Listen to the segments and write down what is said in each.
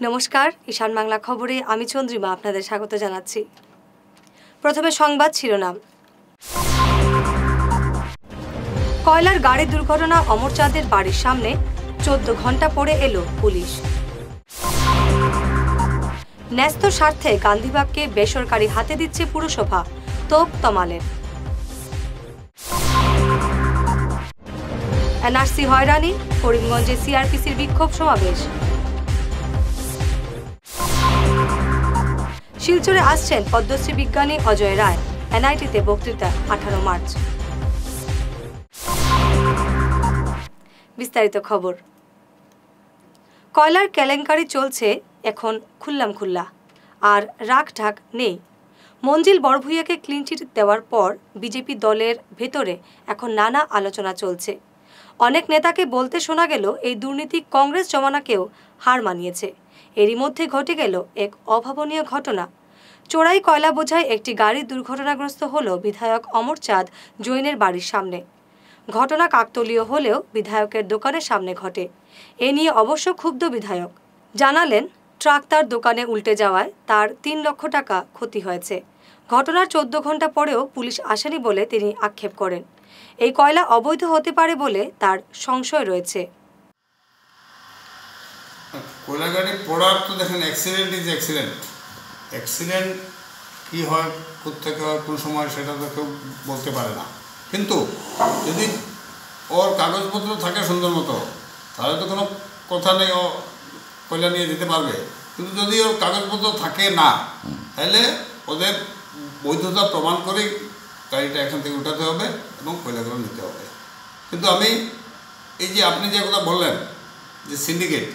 নমস্কার, ঈশান বাংলা খবরে আমি চন্দ্রিমা আপনাদের স্বাগত জানাচ্ছি। প্রথমে সংবাদ শিরোনাম। কয়লার গাড়ি দুর্ঘটনা, অমরচাঁদের বাড়ির সামনে 14 ঘন্টা পরে এলো পুলিশ। ন্যস্ত স্বার্থে গান্ধীবাগকে বেসরকারি হাতে দিচ্ছে পুরসভা, তোপ তমালের। এনআরসি হয়রানি, করিমগঞ্জে সিআরপিসির বিক্ষোভ সমাবেশ। শিলচরে আসছেন পদ্মশ্রী বিজ্ঞানী অজয় রায়, এনআইটিতে বক্তৃতা 18 মার্চ। বিস্তারিত খবর। কয়লার কেলেঙ্কারি চলছে এখন খুল্লা, আর রাগ ঢাক নেই। মঞ্জিল বড়ভূঁইয়াকে ক্লিনচিট দেওয়ার পর বিজেপি দলের ভেতরে এখন নানা আলোচনা চলছে। অনেক নেতাকে বলতে শোনা গেল এই দুর্নীতি কংগ্রেস জমানাকেও হার মানিয়েছে। এরই মধ্যে ঘটে গেল এক অভাবনীয় ঘটনা। চোরাই কয়লা বোঝাই একটি গাড়ি দুর্ঘটনাগ্রস্ত হল বিধায়ক অমরচাঁদ জৈনের বাড়ির সামনে। ঘটনা কাকতালীয় হলেও বিধায়কের দোকানের সামনে ঘটে। এ নিয়ে অবশ্য ক্ষুব্ধ বিধায়ক। জানালেন, ট্রাক তার দোকানে উল্টে যাওয়ায় তার 3 লক্ষ টাকা ক্ষতি হয়েছে। ঘটনার 14 ঘন্টা পরেও পুলিশ আসেনি বলে তিনি আক্ষেপ করেন। এই কয়লা অবৈধ হতে পারে বলে তার সংশয় রয়েছে। কয়লা গাড়ি পড়ার তো দেখেন, অ্যাক্সিডেন্ট ইজ অ্যাক্সিডেন্ট। অ্যাক্সিডেন্ট কী হয়, কোথেকে হয়, কোন সময়, সেটা তো কেউ বলতে পারে না। কিন্তু যদি ওর কাগজপত্র থাকে সুন্দর মতো, তাহলে তো কোনো কথা নেই, ও কয়লা নিয়ে যেতে পারবে। কিন্তু যদি ওর কাগজপত্র থাকে না, তাহলে ওদের বৈধতা প্রমাণ করেই গাড়িটা এখান থেকে উঠাতে হবে এবং কয়লাগুলো নিতে হবে। কিন্তু আমি এই যে আপনি যে কথা বললেন যে সিন্ডিকেট,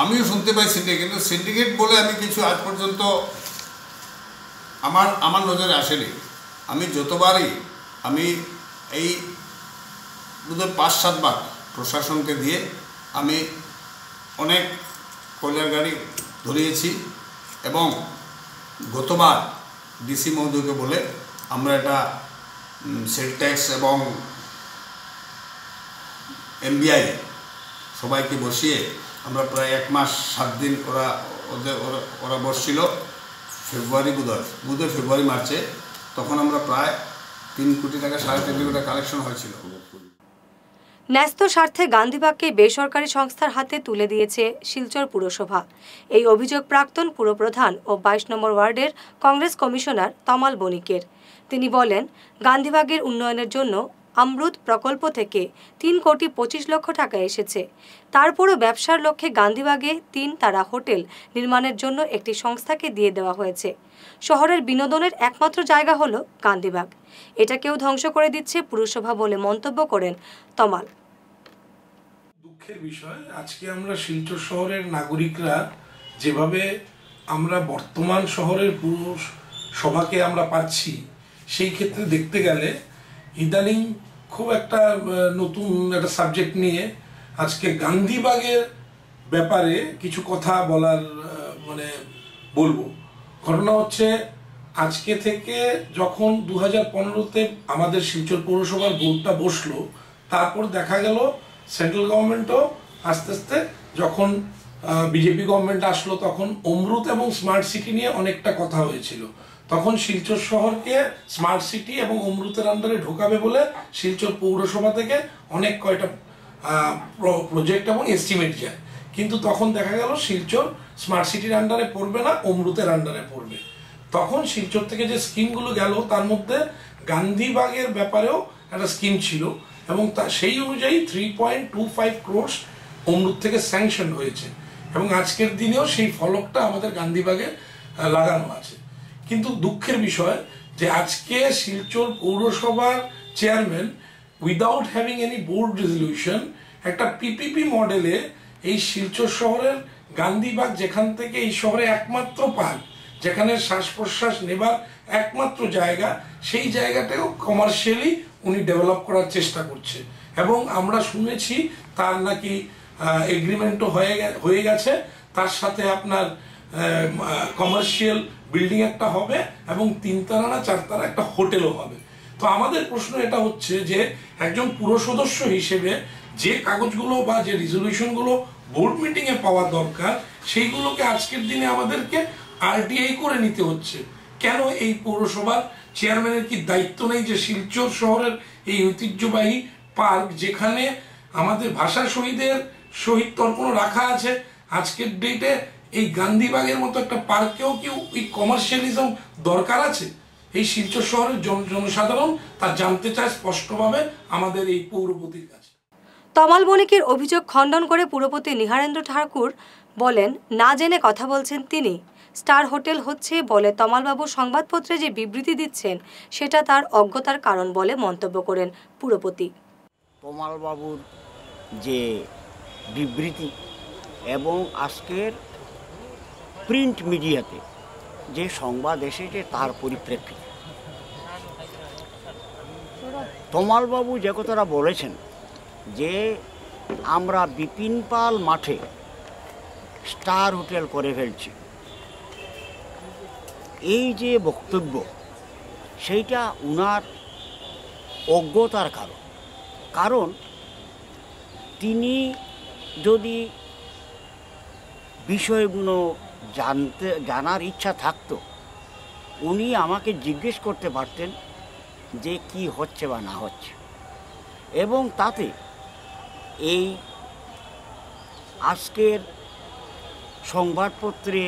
আমিও শুনতে পাই সিন্ডিকেট, কিন্তু সিন্ডিকেট বলে আমি কিছু আজ পর্যন্ত আমার নজরে আসেনি। আমি যতবারই আমি এই বোধহয় 5-7 বার প্রশাসনকে দিয়ে আমি অনেক কয়লার গাড়ি ধরিয়েছি এবং গতবার ডিসি মহোদয়কে বলে আমরা এটা সেল ট্যাক্স এবং এমবিআই সবাইকে বসিয়ে আমরা প্রায় 1 মাস 7 দিন ওরা বসছিল। ফেব্রুয়ারি বোধহয় ফেব্রুয়ারি মার্চে, তখন আমরা প্রায় 3 কোটি টাকা 3.5 কোটি টাকা কালেকশন হয়েছিল। ন্যস্ত স্বার্থে গান্ধীবাগকে বেসরকারি সংস্থার হাতে তুলে দিয়েছে শিলচর পুরসভা। এই অভিযোগ প্রাক্তন পুরপ্রধান ও 22 নম্বর ওয়ার্ডের কংগ্রেস কমিশনার তমাল বণিকের। তিনি বলেন, গান্ধীবাগের উন্নয়নের জন্য অমৃত প্রকল্প থেকে 3 কোটি 25 লক্ষ টাকা এসেছে। তারপরও ব্যবসার লক্ষ্যে গান্ধীবাগে 3 তারা হোটেল নির্মাণের জন্য একটি সংস্থাকে দিয়ে দেওয়া হয়েছে। শহরের বিনোদনের একমাত্র জায়গা হলো গান্ধীবাগ। এটাকেও ধ্বংস করে দিচ্ছে পুরসভা বলে মন্তব্য করেন তমাল। দুঃখের বিষয়, আজকে আমরা শিলচর শহরের নাগরিকরা যেভাবে আমরা বর্তমান শহরের পুরসভাকে আমরা পাচ্ছি, সেই ক্ষেত্রে দেখতে গেলে ইদানিং খুব একটা নতুন একটা সাবজেক্ট নিয়ে আজকে গান্ধীবাগের ব্যাপারে কিছু কথা বলার বলবো। ঘটনা হচ্ছে, আজকে থেকে যখন 2015-তে আমাদের শিলচর পৌরসভার বোর্ডটা বসলো, তারপর দেখা গেল সেন্ট্রাল গভর্নমেন্টও আস্তে আস্তে, যখন বিজেপি গভর্নমেন্ট আসলো, তখন অমৃত এবং স্মার্ট সিটি নিয়ে অনেকটা কথা হয়েছিল। তখন শিলচর শহরকে স্মার্ট সিটি এবং অমৃতের আন্ডারে ঢোকাবে বলে শিলচর পৌরসভা থেকে অনেক কয়টা প্রজেক্ট এবং এস্টিমেট যায়। কিন্তু তখন দেখা গেল শিলচর স্মার্ট সিটির আন্ডারে পড়বে না, অমৃতের আন্ডারে পড়বে। তখন শিলচর থেকে যে স্কিমগুলো গেল, তার মধ্যে গান্ধীবাগের ব্যাপারেও একটা স্কিম ছিল এবং সেই অনুযায়ী 3.25 crores অমৃত থেকে স্যাংশন হয়েছে এবং আজকের দিনেও সেই ফলকটা আমাদের গান্ধীবাগে লাগানো আছে। কিন্তু দুঃখের বিষয় যে আজকে শিলচর পৌরসভার chairman, without having any board resolution, একটা পিপিপি মডেলে এই শিলচর শহরের গান্ধীবাগ, যেখান থেকে এই শহরে একমাত্র পার্ক, যেখানে শ্বাস প্রশ্বাস নেবার একমাত্র জায়গা, সেই জায়গাটাও কমার্শিয়ালি উনি ডেভেলপ করার চেষ্টা করছে এবং আমরা শুনেছি তার নাকি এগ্রিমেন্টও হয়ে গেছে। তার সাথে আপনার কমার্শিয়াল বিল্ডিং একটা হবে এবং 3 তালা না 4 তালা একটা হোটেলও হবে। তো আমাদের প্রশ্ন এটা হচ্ছে যে একজন পুর সদস্য হিসেবে যে কাগজগুলো বা যে রেজলিউশনগুলো বোর্ড মিটিংয়ে পাওয়া দরকার সেইগুলোকে আজকের দিনে আমাদেরকে আরটিআই করে নিতে হচ্ছে। কেন এই পৌরসভার চেয়ারম্যানের কি দায়িত্ব নেই যে শিলচর শহরের এই ঐতিহ্যবাহী পার্ক, যেখানে আমাদের ভাষা শহীদের শহীদ তর্পণ রাখা আছে, আজকের ডেটে এই গান্ধীবাগের মতো একটা পার্কেও কি এই কমার্শিয়ালিজম দরকার আছে? এই শিলচর শহরের জনসাধারণ তা জানতে চায় স্পষ্টভাবে আমাদের এই পৌরপতির কাছে। তমাল বণিকের অভিযোগ খণ্ডন করে পুরপতি নিহারেন্দ্র ঠাকুর বলেন, না জেনে কথা বলছেন তিনি। স্টার হোটেল হচ্ছে বলে তমালবাবু সংবাদপত্রে যে বিবৃতি দিচ্ছেন সেটা তার অজ্ঞতার কারণ বলে মন্তব্য করেন পুরপতি। তমালবাবুর যে বিবৃতি এবং আজকের প্রিন্ট মিডিয়াতে যে সংবাদ এসেছে তার পরিপ্রেক্ষিতে তমালবাবু যে কথাটা বলেছেন যে আমরা বিপিন পাল মাঠে স্টার হোটেল করে ফেলছি, এই যে বক্তব্য সেইটা উনার অজ্ঞতার কারণ তিনি যদি বিষয়গুলো জানার ইচ্ছা থাকতো উনি আমাকে জিজ্ঞেস করতে পারতেন যে কি হচ্ছে বা না হচ্ছে, এবং তাতে এই আজকের সংবাদপত্রে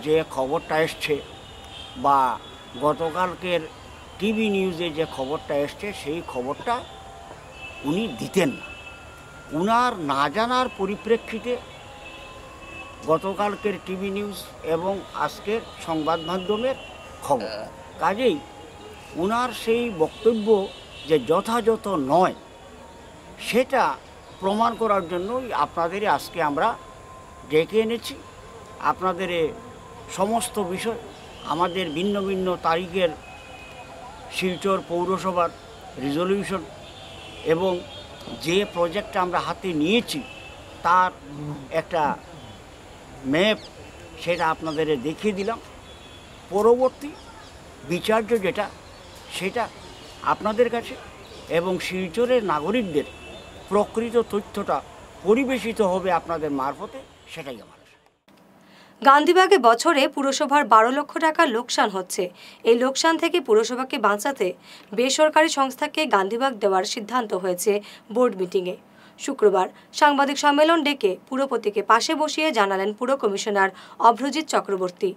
যে খবরটা এসছে বা গতকালকের টিভি নিউজে যে খবরটা এসছে সেই খবরটা উনি দিতেন না। উনার না জানার পরিপ্রেক্ষিতে গতকালকের টিভি নিউজ এবং আজকের সংবাদ মাধ্যমের খবর, কাজেই উনার সেই বক্তব্য যে যথাযথ নয় সেটা প্রমাণ করার জন্যই আপনাদের আজকে আমরা ডেকে এনেছি। আপনাদের সমস্ত বিষয় আমাদের ভিন্ন ভিন্ন তারিখের শিলচর পৌরসভার রেজলিউশন এবং যে প্রজেক্টটা আমরা হাতে নিয়েছি তার একটা ম্যাপ সেটা আপনাদের দেখিয়ে দিলাম। পরবর্তী বিচার্য যেটা সেটা আপনাদের কাছে এবং শিলচরের নাগরিকদের প্রকৃত তথ্যটা পরিবেশিত হবে আপনাদের মারফতে, সেটাই আমার। গান্ধীবাগে বছরে পুরসভার 12 লক্ষ টাকা লোকসান হচ্ছে। এই লোকসান থেকে পুরসভাকে বাঁচাতে বেসরকারি সংস্থাকে গান্ধীবাগ দেওয়ার সিদ্ধান্ত হয়েছে বোর্ড মিটিংয়ে। শুক্রবার সাংবাদিক সম্মেলন ডেকে পুরপতিকে পাশে বসিয়ে জানালেন পুর কমিশনার অভ্রজিৎ চক্রবর্তী।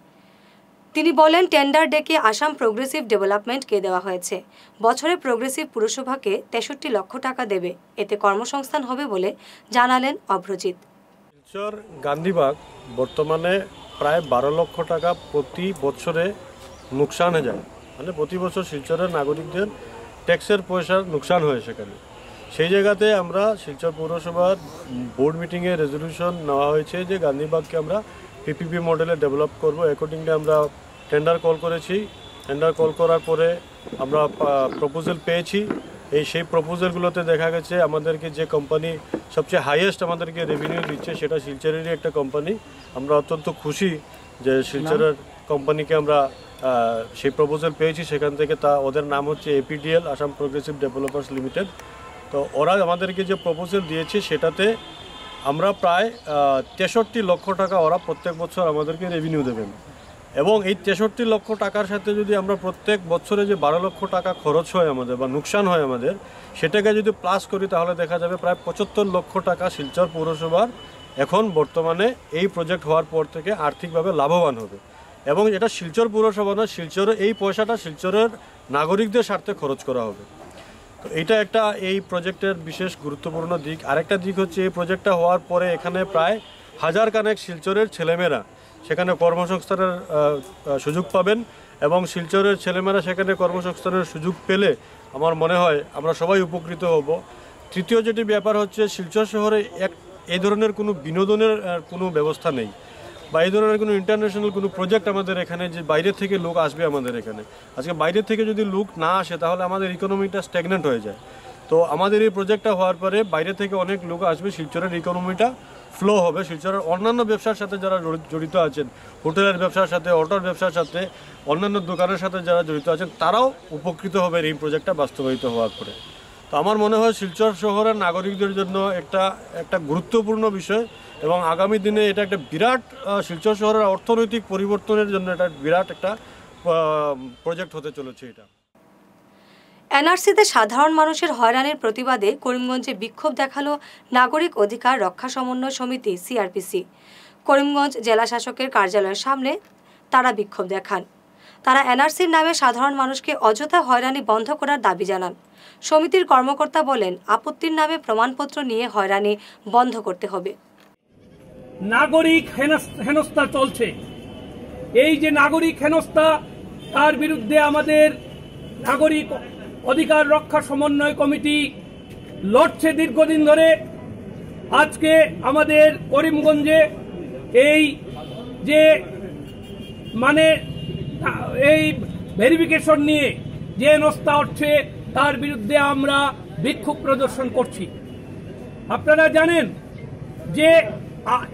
তিনি বলেন, টেন্ডার ডেকে আসাম প্রোগ্রেসিভ ডেভেলপমেন্টকে দেওয়া হয়েছে। বছরে প্রোগ্রেসিভ পুরসভাকে 63 লক্ষ টাকা দেবে, এতে কর্মসংস্থান হবে বলে জানালেন অভ্রজিৎ। শিলচর গান্ধীবাগ বর্তমানে প্রায় 12 লক্ষ টাকা প্রতি বছরে নুকসান যায়, মানে প্রতি বছর শিলচরের নাগরিকদের ট্যাক্সের পয়সার নুকসান হয় সেখানে। সেই জায়গাতে আমরা শিলচর পৌরসভার বোর্ড মিটিংয়ে রেজলিউশন নেওয়া হয়েছে যে গান্ধীবাগকে আমরা পিপিপি মডেলে ডেভেলপ করব। অ্যাকর্ডিংলি আমরা টেন্ডার কল করেছি। টেন্ডার কল করার পরে আমরা প্রপোজাল পেয়েছি। সেই প্রপোজালগুলোতে দেখা গেছে আমাদেরকে যে কোম্পানি সবচেয়ে হাইয়েস্ট আমাদেরকে রেভিনিউ দিচ্ছে সেটা শিলচরেরই একটা কোম্পানি। আমরা অত্যন্ত খুশি যে শিলচরের কোম্পানিকে আমরা সেই প্রপোজাল পেয়েছি। সেখান থেকে ওদের নাম হচ্ছে APDL, Assam progressive developers limited. তো ওরা আমাদেরকে যে প্রপোজাল দিয়েছে সেটাতে আমরা প্রায় 63 লক্ষ টাকা ওরা প্রত্যেক বছর আমাদেরকে রেভিনিউ দেবেন। এবং এই 63 লক্ষ টাকার সাথে যদি আমরা প্রত্যেক বছরে যে 12 লক্ষ টাকা খরচ হয় আমাদের বা নুকসান হয় আমাদের, সেটাকে যদি প্লাস করি তাহলে দেখা যাবে প্রায় 75 লক্ষ টাকা শিলচর পৌরসভার এখন বর্তমানে এই প্রজেক্ট হওয়ার পর থেকে আর্থিকভাবে লাভবান হবে। এবং এটা শিলচর পৌরসভা না, শিলচরের এই পয়সাটা শিলচরের নাগরিকদের স্বার্থে খরচ করা হবে। তো এটা একটা এই প্রজেক্টের বিশেষ গুরুত্বপূর্ণ দিক। আরেকটা দিক হচ্ছে এই প্রজেক্টটা হওয়ার পরে এখানে প্রায় 1000 কানেক শিলচরের ছেলেমেয়েরা সেখানে কর্মসংস্থানের সুযোগ পাবেন এবং শিলচরের ছেলেমেয়েরা সেখানে কর্মসংস্থানের সুযোগ পেলে আমার মনে হয় আমরা সবাই উপকৃত হব। তৃতীয় যেটি ব্যাপার হচ্ছে শিলচর শহরে এই ধরনের কোনো বিনোদনের কোনো ব্যবস্থা নেই বা এই ধরনের কোনো ইন্টারন্যাশনাল কোনো প্রজেক্ট আমাদের এখানে যে বাইরে থেকে লোক আসবে আমাদের এখানে। আজকে বাইরে থেকে যদি লোক না আসে তাহলে আমাদের ইকোনমিটা স্ট্যাগনেন্ট হয়ে যায়। তো আমাদের এই প্রজেক্টটা হওয়ার পরে বাইরে থেকে অনেক লোক আসবে, শিলচরের ইকোনমিটা ফ্লো হবে। শিলচরের অন্যান্য ব্যবসার সাথে যারা জড়িত আছেন, হোটেলের ব্যবসার সাথে, অটোর ব্যবসার সাথে, অন্যান্য দোকানের সাথে যারা জড়িত আছেন তারাও উপকৃত হবে এই প্রজেক্টটা বাস্তবায়িত হওয়ার পরে। তো তো আমার মনে হয় শিলচর শহরের নাগরিকদের জন্য একটা গুরুত্বপূর্ণ বিষয় এবং আগামী দিনে এটা একটা বিরাট শিলচর শহরের অর্থনৈতিক পরিবর্তনের জন্য এটা বিরাট একটা প্রজেক্ট হতে চলেছে। এটা এনআরসিতে সাধারণ মানুষের হয়রানির প্রতিবাদে করিমগঞ্জে বিক্ষোভ দেখালো নাগরিক অধিকার রক্ষা সমন্বয় সমিতি সিআরপিসি। করিমগঞ্জ জেলা শাসকের কার্যালয়ের সামনে তারা বিক্ষোভ দেখান। তারা এনআরসির নামে সাধারণ মানুষকে অযথা হয়রানি বন্ধ করার দাবি জানান। সমিতির কর্মকর্তা বলেন, আপত্তির নামে প্রমাণপত্র নিয়ে হয়রানি বন্ধ করতে হবে। নাগরিক হেনস্থা চলছে, এই যে নাগরিক হেনস্থা, তার বিরুদ্ধে আমাদের নাগরিক অধিকার রক্ষা সমন্বয় কমিটি লড়ছে দীর্ঘদিন ধরে। আজকে আমাদের করিমগঞ্জে এই যে এই ভেরিফিকেশন নিয়ে যে হেনস্থা হচ্ছে তার বিরুদ্ধে আমরা বিক্ষোভ প্রদর্শন করছি। আপনারা জানেন যে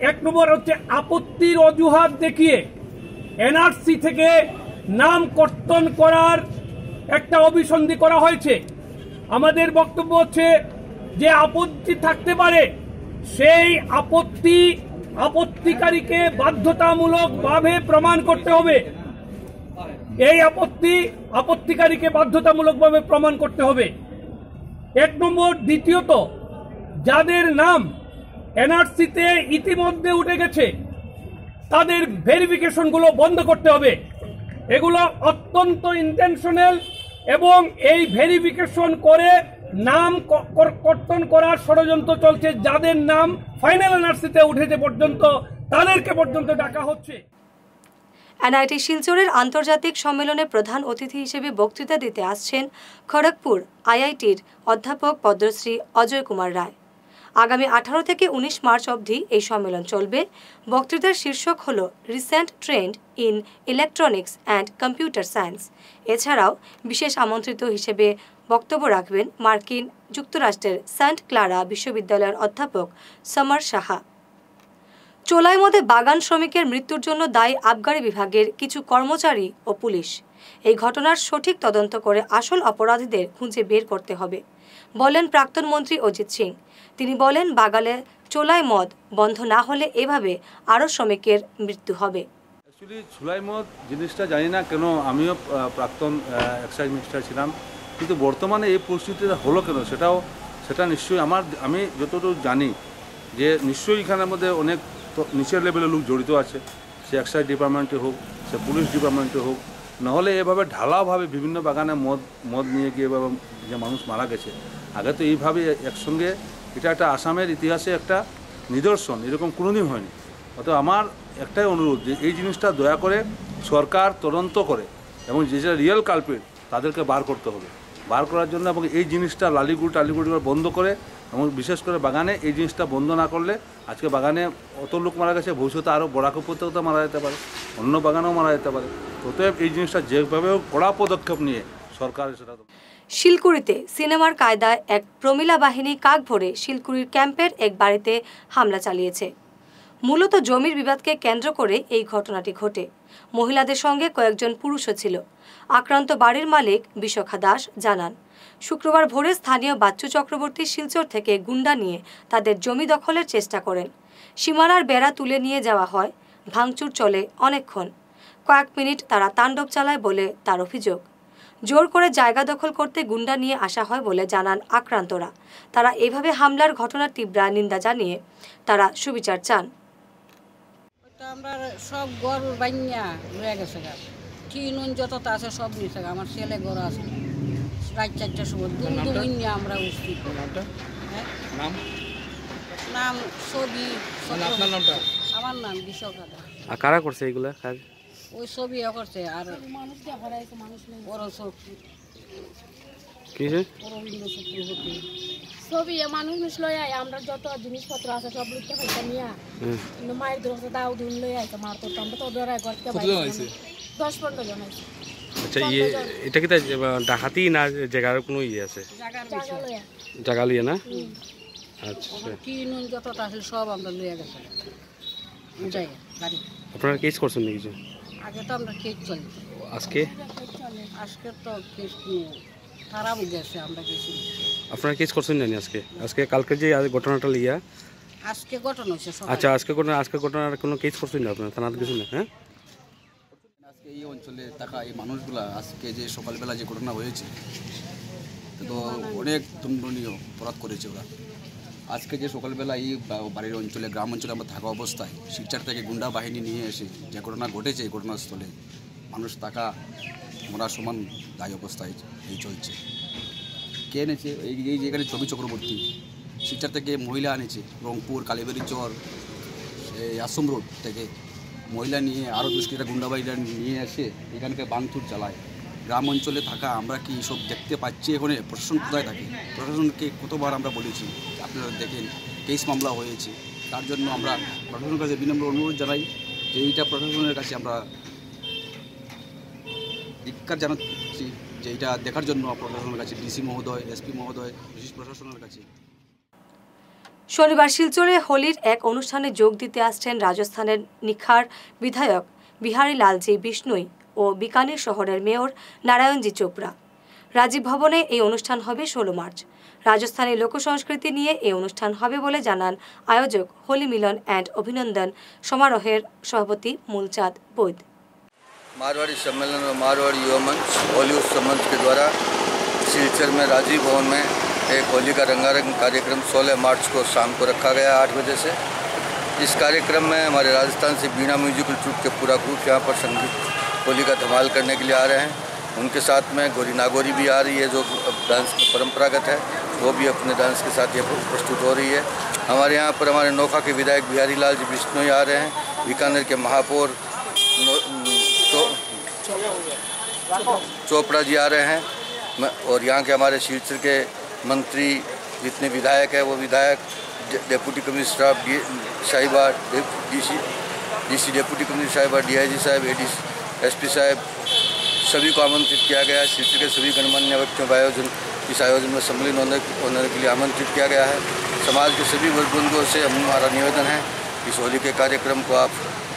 1 নম্বর হচ্ছে আপত্তির অজুহাত দেখিয়ে এনআরসি থেকে নাম কর্তন করার একটা অভিসন্ধি করা হয়েছে। আমাদের বক্তব্য হচ্ছে যে আপত্তি থাকতে পারে, সেই আপত্তিকারীকে বাধ্যতামূলকভাবে প্রমাণ করতে হবে। এই আপত্তিকারীকে বাধ্যতামূলকভাবে প্রমাণ করতে হবে 1 নম্বর। দ্বিতীয়ত, যাদের নাম এনআরসিতে ইতিমধ্যে উঠে গেছে তাদের ভেরিফিকেশনগুলো বন্ধ করতে হবে। এগুলো অত্যন্ত ইন্টেনশনাল এবং এই ভেরিফিকেশন করে নাম কর্তন করার ষড়যন্ত্র চলছে। যাদের নাম ফাইনাল এনআরসিতে উঠেছে পর্যন্ত তাদেরকে পর্যন্ত ডাকা হচ্ছে। এনআইটি শিলচরের আন্তর্জাতিক সম্মেলনে প্রধান অতিথি হিসেবে বক্তৃতা দিতে আসছেন খড়গপুর আইআইটির অধ্যাপক পদ্মশ্রী অজয় কুমার রায়। আগামী 18 থেকে 19 মার্চ অবধি এই সম্মেলন চলবে। বক্তৃতার শীর্ষক হল recent trend in electronics and computer science. এছাড়াও বিশেষ আমন্ত্রিত হিসেবে বক্তব্য রাখবেন মার্কিন যুক্তরাষ্ট্রের সেন্ট ক্লারা বিশ্ববিদ্যালয়ের অধ্যাপক সমর সাহা। চোলাই মধ্যে বাগান শ্রমিকের মৃত্যুর জন্য দায়ী আবগারি বিভাগের কিছু কর্মচারী ও পুলিশ। এই ঘটনার সঠিক তদন্ত করে আসল অপরাধীদের খুঁজে বের করতে হবে বলেন প্রাক্তন মন্ত্রী অজিত সিং। তিনি বলেন, বাগালে চোলাই মদ বন্ধ না হলে এভাবে আরও শ্রমিকের মৃত্যু হবে। অ্যাকচুয়ালি চোলাই মদ জিনিসটা জানি না কেন, আমিও প্রাক্তন এক্সাইজ মিনিস্টার ছিলাম, কিন্তু বর্তমানে এই পরিস্থিতিটা হলো কেন সেটা নিশ্চয়ই আমি যতটুকু জানি যে নিশ্চয়ই এখানের মধ্যে অনেক নিচের লেভেলের লোক জড়িত আছে, সে এক্সাইজ ডিপার্টমেন্টে হোক, সে পুলিশ ডিপার্টমেন্টে হোক। নাহলে এভাবে ঢালাওভাবে বিভিন্ন বাগানে মদ নিয়ে গিয়ে এভাবে যে মানুষ মারা গেছে, আগে তো এইভাবে একসঙ্গে, এটা একটা আসামের ইতিহাসে একটা নিদর্শন, এরকম কোনোদিন হয়নি। অর্থাৎ আমার একটাই অনুরোধ যে এই জিনিসটা দয়া করে সরকার তদন্ত করে এবং যে রিয়েল কালপ্রিট তাদেরকে বার করতে হবে। বার করার জন্য এবং এই জিনিসটা টালিগুড়ি বন্ধ করে, এবং বিশেষ করে বাগানে এই জিনিসটা বন্ধ না করলে আজকে বাগানে অত লোক মারা গেছে, ভবিষ্যতে আরও বরাকপুরতেও তো মারা যেতে পারে, অন্য বাগানেও মারা যেতে পারে। অতএব এই জিনিসটা যেভাবে কড়া পদক্ষেপ নিয়ে সরকার সেটা। শিলকুড়িতে সিনেমার কায়দায় এক প্রমিলা বাহিনী কাক ভরে শিলকুড়ির ক্যাম্পের এক বাড়িতে হামলা চালিয়েছে। মূলত জমির বিবাদকে কেন্দ্র করে এই ঘটনাটি ঘটে। মহিলাদের সঙ্গে কয়েকজন পুরুষও ছিল। আক্রান্ত বাড়ির মালিক বিশখা দাস জানান, শুক্রবার ভোরে স্থানীয় বাচ্চু চক্রবর্তী শিলচর থেকে গুন্ডা নিয়ে তাদের জমি দখলের চেষ্টা করেন। সীমানার বেড়া তুলে নিয়ে যাওয়া হয়, ভাঙচুর চলে অনেকক্ষণ। কয়েক মিনিট তারা তাণ্ডব চালায় বলে তার অভিযোগ। জোর করে জায়গা দখল করতে গুন্ডা নিয়ে আসা হয় বলে জানান আক্রান্তরা। তারা এভাবে হামলার ঘটনার তীব্র নিন্দা জানিয়ে তারা সুবিচার চান। আমরা সব গরুর বাইনিয়া রয়ে গেছে, টিন যত আছে সব নিচে। আমার ছেলে গরু আছে, রাত 4টার সময় দুমিনিয়া আমরা উঠছি। নাম ছবি। আমার নাম বিশ্বকা। আর কারা করছে এগুলা কাজ? ওই ছবি করছে। আর ছবি মানুষ লই আয়, আমরা যত জিনিসপত্র আছে সব লুটতে পাইতাম নিয়া, কিন্তু মায়ের দোষ দাও দুন লই আইতে মার তো আমরা তো ধরাই করতে পারি। 10-15 জন আছে। আচ্ছা, এটা কি ডাকাতি না জায়গার কোনো আছে? জায়গা লইয়া না? আচ্ছা, টিন যত আছে সব আমরা লইয়া গেছে। আপনারা কেস করছেন নাকি? আগে তো আমরা কেস চলি, আজকে তো কেস নিয়ে তারা বুঝেছে আমরা গেছি। আপনারা কেস করছেন জানি আজকে কালকে যে ঘটনাটা লিয়া আজকে ঘটনা হয়েছে। আচ্ছা আজকে ঘটনার কোনো কেস করছেন না আপনারা থানাতে গেছেন না? হ্যাঁ, আজকে এই অঞ্চলে থাকা এই মানুষগুলা আজকে যে সকালবেলা যে ঘটনা হয়েছে তো অনেক দণ্ডনীয় অপরাধ করেছে ওরা। আজকে যে সকালবেলা এই বাড়ির অঞ্চলে গ্রাম অঞ্চলে আমরা থাকা অবস্থায় শিলচর থেকে গুন্ডা বাহিনী নিয়ে এসে যে ঘটনা ঘটেছে এই ঘটনাস্থলে মানুষ থাকা মরা সমান দায়ী অবস্থায় এই চলছে। কে এনেছে এই যেখানে ছবি চক্রবর্তী শিলচর থেকে মহিলা এনেছে, রংপুর কালীবাড়ি চর এই আশ্রম রোড থেকে মহিলা নিয়ে আরও দুষ্কৃতীরা গুন্ডাবাহিনীরা নিয়ে এসে এখানকে ভাঙচুর চালায়। গ্রাম অঞ্চলে থাকা আমরা কি সব দেখতে পাচ্ছি? এখানে প্রশাসন কোথায় থাকে? প্রশাসনকে কতবার আমরা বলেছি, আপনারা দেখেন কেস মামলা হয়েছে। তার জন্য আমরা প্রশাসনের কাছে বিনম্র অনুরোধ জানাই যে এইটা প্রশাসনের কাছে আমরা ধিক্কার জানাচ্ছি যে এইটা দেখার জন্য প্রশাসনের কাছে ডিসি মহোদয়, এসপি মহোদয়, বিশেষ প্রশাসনের কাছে। শনিবার শিলচরে হোলির এক অনুষ্ঠানে যোগ দিতে আসছেন রাজস্থানের নিখার বিধায়ক বিহারী লালজি বিষ্ণুই ও বিকানির শহরের মেয়র নারায়ণজি চোপড়া। রাজীব ভবনে এই অনুষ্ঠান হবে 16 মার্চ। রাজস্থানী লোকসংস্কৃতি নিয়ে এই অনুষ্ঠান হবে বলে জানান আয়োজক হোলি মিলন অ্যান্ড অভিনন্দন সমারোহের সভাপতি मूलचांद बोध। मारवाड़ी सम्मेलन और मारवाड़ी युवा मंच होली उत्सव मंच के द्वारा सिलचर में राजीव भवन में एक होली का रंगारंग कार्यक्रम 16 मार्च को शाम को रखा गया 8 बजे से। इस कार्यक्रम में हमारे राजस्थान से बीना म्यूजिकल ट्रूप के पूरा ग्रुप यहाँ पर संगीत होली का धमाल करने के लिए आ रहे हैं। उनके साथ में गोरी नागोरी भी आ रही है जो डांस में परंपरागत है, वो भी अपने डांस के साथ ये प्रस्तुत हो रही है। हमारे यहाँ पर हमारे नोखा के विधायक बिहारी लाल जी बिश्नोई आ रहे हैं, बीकानेर के महापौर चोपड़ा जी आ रहे हैं और यहाँ के हमारे सिलचर के मंत्री जितने विधायक हैं वो विधायक, डेप्यूटी कमिश्नर साहब साहिबा, डीसी डेप्यूटी कमिश्नर साहिबा, डीआईजी साहब, एसपी साहब, सभी को आमंत्रित किया गया है। सिलचर के सभी गणमान्य व्यक्तियों का इस आयोजन में सम्मिलित होने के लिए आमंत्रित किया गया है। समाज के सभी वर्गों से हमारा निवेदन है इस होली के कार्यक्रम को आप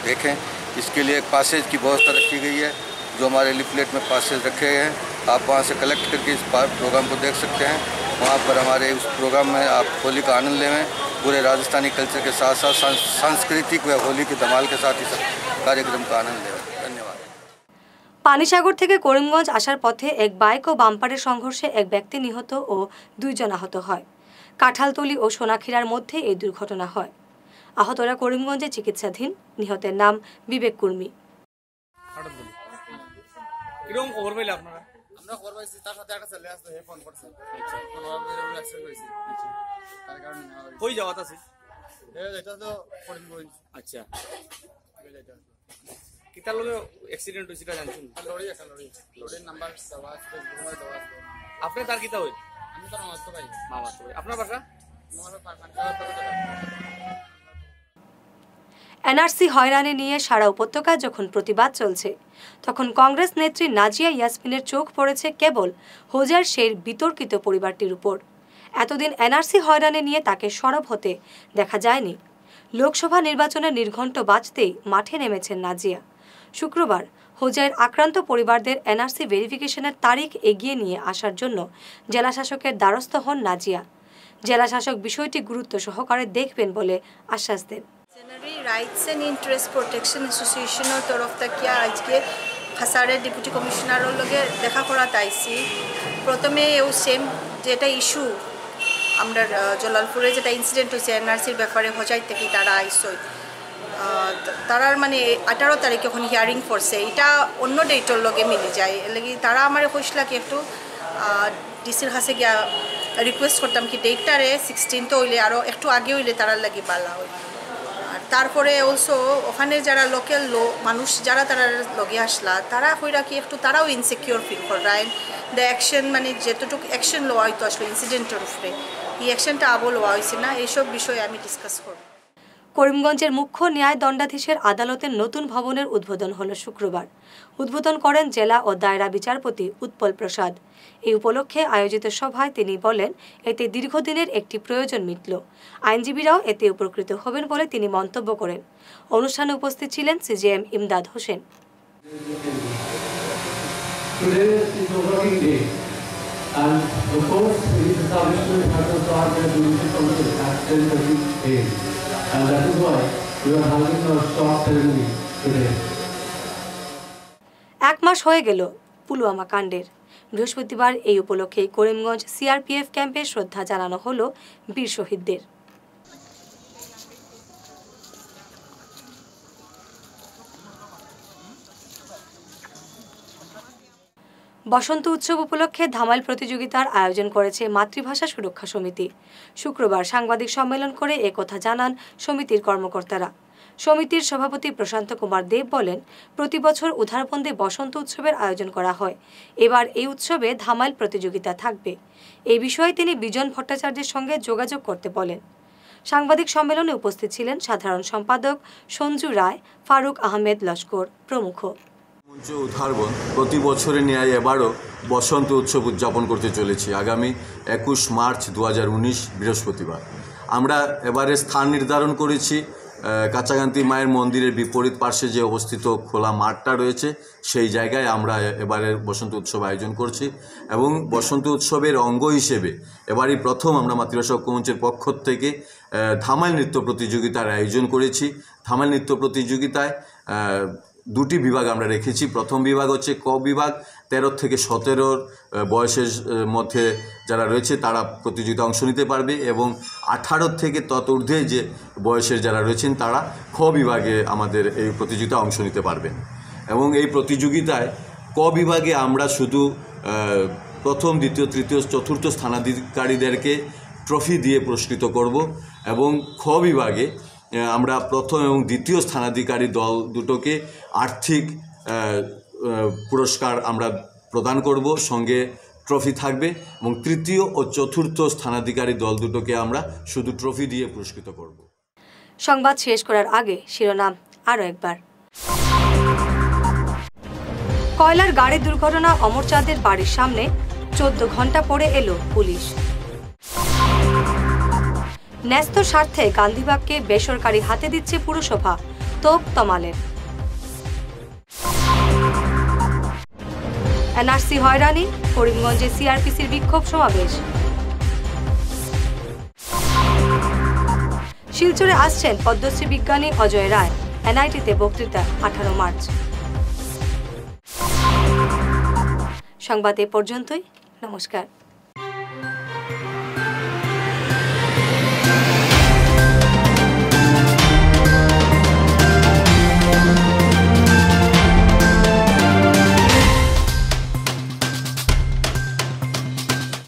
देखें। इसके लिए एक पासेज की व्यवस्था रखी गई है, जो हमारे लिफलेट में पासेज रखे गए हैं, आप वहां से कलेक्ट करके इस प्रोग्राम को देख सकते हैं। वहां पर हमारे उस प्रोग्राम में आप होली का आनंद लें, पूरे राजस्थानी कल्चर के साथ साथ सांस्कृतिक व होली के धमाल के साथ इस कार्यक्रम का आनंद लें। धन्यवाद। পানিসাগর থেকে করিমগঞ্জ আসার পথে এক বাইক ও বাম্পারের সংঘর্ষে এক ব্যক্তি নিহত ও 2 জন আহত হয়। কাঁঠালতলি ও সোনাখিরার মধ্যে এই দুর্ঘটনা হয়। আহতরা করিমগঞ্জে চিকিৎসাধীন। নিহতের নাম বিবেক কুর্মী। কিরকম খবর পাইলে আপনারা? আমরা খবর পাইছি তার সাথে একটা ছেলে আসছে, ফোন করছে। আচ্ছা, অ্যাক্সিডেন্ট হয়েছে। আচ্ছা, তার কারণে কই যাওয়াত আছে? এটা তো করিমগঞ্জ। আচ্ছা, কিতার লগে অ্যাক্সিডেন্ট হয়েছে এটা জানছেন? লরি আছে, লরির নাম্বার দেওয়া আছে, দেওয়া আছে। আপনি তার কিতা হই? আমি তার মামাতো ভাই। মামাতো ভাই। আপনার বাসা? আমার পারমান। এনআরসি হয়রানি নিয়ে সারা উপত্যকায় যখন প্রতিবাদ চলছে, তখন কংগ্রেস নেত্রী নাজিয়া ইয়াসমিনের চোখ পড়েছে কেবল হোজার শের বিতর্কিত পরিবারটির উপর। এতদিন এনআরসি হয়রানি নিয়ে তাকে সরব হতে দেখা যায়নি। লোকসভা নির্বাচনের নির্ঘণ্ট বাজতেই মাঠে নেমেছেন নাজিয়া। শুক্রবার হোজাইয়ের আক্রান্ত পরিবারদের এনআরসি ভেরিফিকেশনের তারিখ এগিয়ে নিয়ে আসার জন্য জেলাশাসকের দ্বারস্থ হন নাজিয়া। জেলাশাসক বিষয়টি গুরুত্ব সহকারে দেখবেন বলে আশ্বাস দেন। রাইটস এন্ড ইন্টারেস্ট প্রোটেকশন অ্যাসোসিয়েশনের তরফ থেকে আজকে খাসারের ডেপুটি কমিশনারের লগে দেখা করা তাইছি। প্রথমে এও সেম যেটা ইস্যু আমরা জলালপুরে যেটা ইনসিডেন্ট হয়েছে এনআরসির ব্যাপারে হোজাই থেকে তারা আইসই, তারার মানে 18 তারিখে এখন হিয়ারিং করছে, এটা অন্য ডেটর লগে মিলে যায়। এলাকি তারা আমার কইসলা কি একটু ডিসির কাছে গিয়া রিকোয়েস্ট করতাম কি ডেটটারে 16 হইলে আরও একটু আগে হইলে তারার লাগি পালা হয়। আর তারপরে অলসো ওখানে যারা লোকাল মানুষ যারা তারা লগে আসলা তারা কইরা কি একটু তারাও ইনসিকিউর ফিল করেন। দ্য অ্যাকশন মানে যেতটুকু অ্যাকশন লওয়া হয়তো আসলে ইনসিডেন্টের উপরে এই অ্যাকশনটা আবও লওয়া হয়েছে না, এইসব বিষয়ে আমি ডিসকাস করব। করিমগঞ্জের মুখ্য ন্যায় দণ্ডাধীশের আদালতের নতুন ভবনের উদ্বোধন হলো শুক্রবার। উদ্বোধন করেন জেলা ও দায়রা বিচারপতি উৎপল প্রসাদ। এই উপলক্ষে আয়োজিত সভায় তিনি বলেন, এতে দীর্ঘদিনের একটি প্রয়োজন মিটল। আইনজীবীরাও এতে উপকৃত হবেন বলে তিনি মন্তব্য করেন। অনুষ্ঠানে উপস্থিত ছিলেন CGM Imdad Hossain. And the course is established to have to start at Divinity Council at 10:30 a.m. And that is why we are having a short ceremony today. এক মাস হয়ে গেল পুলওয়ামা কাণ্ডের। বৃহস্পতিবার এই উপলক্ষে করিমগঞ্জ সিআরপিএফ ক্যাম্পে শ্রদ্ধা জানানো হলো বীর শহীদদের। বসন্ত উৎসব উপলক্ষে ধামাইল প্রতিযোগিতার আয়োজন করেছে মাতৃভাষা সুরক্ষা সমিতি। শুক্রবার সাংবাদিক সম্মেলন করে একথা জানান সমিতির কর্মকর্তারা। সমিতির সভাপতি প্রশান্ত কুমার দেব বলেন, প্রতি বছর উধারবন্দে বসন্ত উৎসবের আয়োজন করা হয়। এবার এই উৎসবে ধামাইল প্রতিযোগিতা থাকবে। এই বিষয়ে তিনি বিজন ভট্টাচার্যের সঙ্গে যোগাযোগ করতে বলেন। সাংবাদিক সম্মেলনে উপস্থিত ছিলেন সাধারণ সম্পাদক সঞ্জু রায়, ফারুক আহমেদ লস্কর প্রমুখ। উধারবন প্রতি বছরের ন্যায় এবারও বসন্ত উৎসব উদযাপন করতে চলেছি আগামী 21 মার্চ 2019 বৃহস্পতিবার। আমরা এবারে স্থান নির্ধারণ করেছি কাঁচাকান্তি মায়ের মন্দিরের বিপরীত পার্শ্বে যে অবস্থিত খোলা মাঠটা রয়েছে সেই জায়গায় আমরা এবারের বসন্ত উৎসব আয়োজন করছি এবং বসন্ত উৎসবের অঙ্গ হিসেবে এবারই প্রথম আমরা মাতৃভাষা ঐক্যমঞ্চের পক্ষ থেকে ধামাইল নৃত্য প্রতিযোগিতার আয়োজন করেছি। ধামাইল নৃত্য প্রতিযোগিতায় দুটি বিভাগ আমরা রেখেছি। প্রথম বিভাগ হচ্ছে ক বিভাগ, 13 থেকে 17 বয়সের মধ্যে যারা রয়েছে তারা প্রতিযোগিতা অংশ নিতে পারবে এবং 18 থেকে ততোর্ধ্বে যে বয়সের যারা রয়েছেন তারা খ বিভাগে আমাদের এই প্রতিযোগিতা অংশ নিতে পারবেন। এবং এই প্রতিযোগিতায় ক বিভাগে আমরা শুধু প্রথম, দ্বিতীয়, তৃতীয়, চতুর্থ স্থানাধিকারীদেরকে ট্রফি দিয়ে পুরস্কৃত করব এবং খ বিভাগে আমরা প্রথম এবং দ্বিতীয় স্থানাধিকারী দল দুটোকে আর্থিক পুরস্কার আমরা প্রদান করব, সঙ্গে ট্রফি থাকবে এবং তৃতীয় ও চতুর্থ স্থানাধিকারী দল দুটোকে আমরা শুধু ট্রফি দিয়ে পুরস্কৃত করব। সংবাদ শেষ করার আগে শিরোনাম আরও একবার। কয়লার গাড়ি দুর্ঘটনা, অমরচাঁদের বাড়ির সামনে 14 ঘন্টা পরে এলো পুলিশ। ন্যস্ত স্বার্থে গান্ধীবাগকে বেসরকারি হাতে দিচ্ছে পুরসভা, তোপ তমালের। এনআরসি হয়রানি, করিমগঞ্জে সিআরপিসির বিক্ষোভ সমাবেশ। শিলচরে আসছেন পদ্মশ্রী বিজ্ঞানী অজয় রায়, এনআইটিতে বক্তৃতা 18 মার্চ। সংবাদ এ পর্যন্তই, নমস্কার।